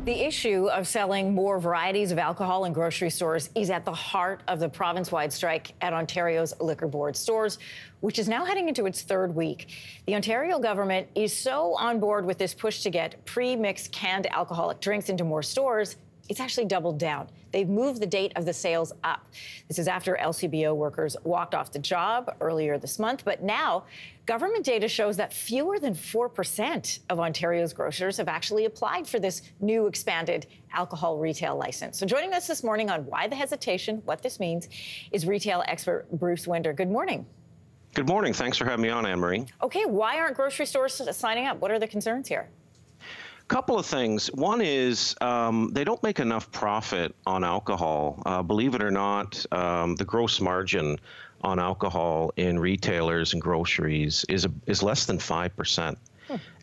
The issue of selling more varieties of alcohol in grocery stores is at the heart of the province-wide strike at Ontario's liquor board stores, which is now heading into its third week. The Ontario government is so on board with this push to get pre-mixed canned alcoholic drinks into more stores, it's actually doubled down. They've moved the date of the sales up. This is after LCBO workers walked off the job earlier this month. But now, government data shows that fewer than 4% of Ontario's grocers have actually applied for this new expanded alcohol retail license. So joining us this morning on why the hesitation, what this means, is retail expert Bruce Winder. Good morning. Good morning. Thanks for having me on, Anne-Marie. Okay, why aren't grocery stores signing up? What are the concerns here? Couple of things. One is they don't make enough profit on alcohol. Believe it or not, the gross margin on alcohol in retailers and groceries is less than 5%.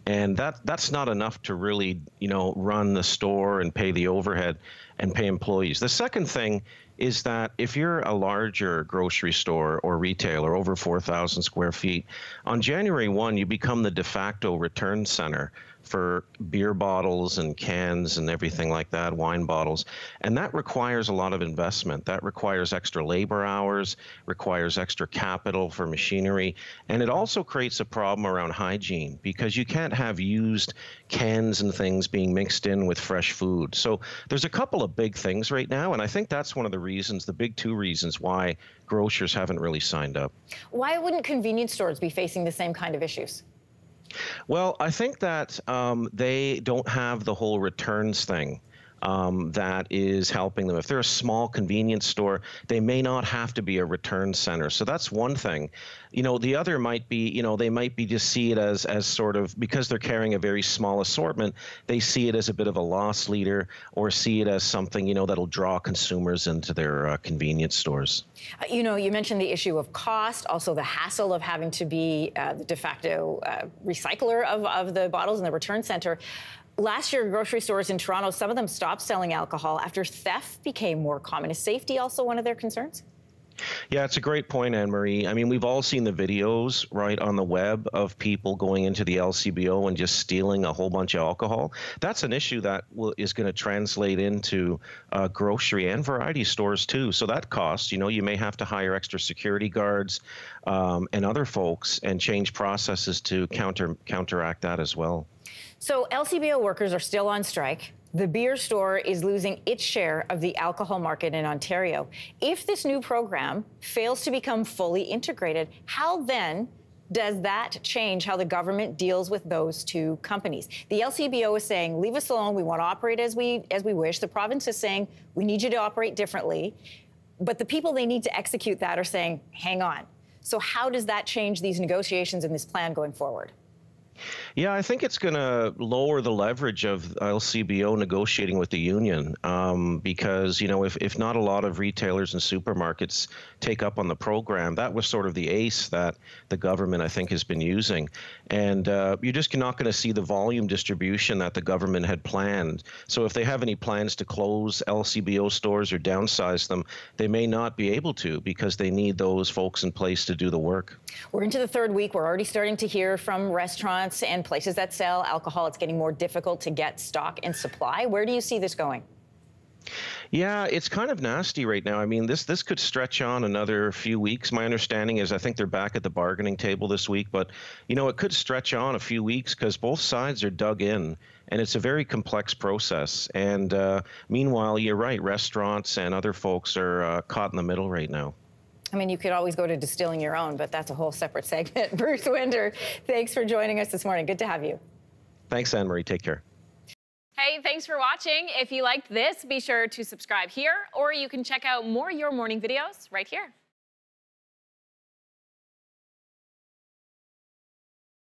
And that's not enough to really, run the store and pay the overhead and pay employees. The second thing is that if you're a larger grocery store or retailer over 4,000 square feet, on January 1, you become the de facto return center for beer bottles and cans and everything like that, wine bottles. And that requires a lot of investment. That requires extra labor hours, requires extra capital for machinery. And it also creates a problem around hygiene because you can't have used cans and things being mixed in with fresh food. So there's a couple of big things right now. And I think that's one of the reasons, the big two reasons why grocers haven't really signed up. Why wouldn't convenience stores be facing the same kind of issues? Well, I think that they don't have the whole returns thing that is helping them. If they're a small convenience store, they may not have to be a return center. So that's one thing. The other might be, they might be just see it as sort of, because they're carrying a very small assortment, they see it as a bit of a loss leader or see it as something, that'll draw consumers into their convenience stores. You mentioned the issue of cost, also the hassle of having to be the de facto recycler of the bottles in the return center. Last year, grocery stores in Toronto, some of them stopped selling alcohol after theft became more common. Is safety also one of their concerns? Yeah, it's a great point, Anne-Marie. I mean, we've all seen the videos, right, on the web of people going into the LCBO and just stealing a whole bunch of alcohol. That's an issue that is going to translate into grocery and variety stores, too. So that costs, you may have to hire extra security guards and other folks and change processes to counteract that as well. So LCBO workers are still on strike. The beer store is losing its share of the alcohol market in Ontario. If this new program fails to become fully integrated, how then does that change how the government deals with those two companies? The LCBO is saying, leave us alone. We want to operate as we wish. The province is saying, we need you to operate differently. But the people they need to execute that are saying, hang on. So how does that change these negotiations and this plan going forward? Yeah, I think it's going to lower the leverage of LCBO negotiating with the union because, if not a lot of retailers and supermarkets take up on the program, that was sort of the ace that the government, I think, has been using. And you're just not going to see the volume distribution that the government had planned. So if they have any plans to close LCBO stores or downsize them, they may not be able to because they need those folks in place to do the work. We're into the third week. We're already starting to hear from restaurants and places that sell alcohol. It's getting more difficult to get stock and supply. Where do you see this going? Yeah, it's kind of nasty right now. I mean, this could stretch on another few weeks. My understanding is I think they're back at the bargaining table this week, but, it could stretch on a few weeks because both sides are dug in, and it's a very complex process. And meanwhile, you're right, restaurants and other folks are caught in the middle right now. I mean, you could always go to distilling your own, but that's a whole separate segment. Bruce Winder, thanks for joining us this morning. Good to have you. Thanks, Anne-Marie. Take care. Hey, thanks for watching. If you liked this, be sure to subscribe here, or you can check out more Your Morning videos right here.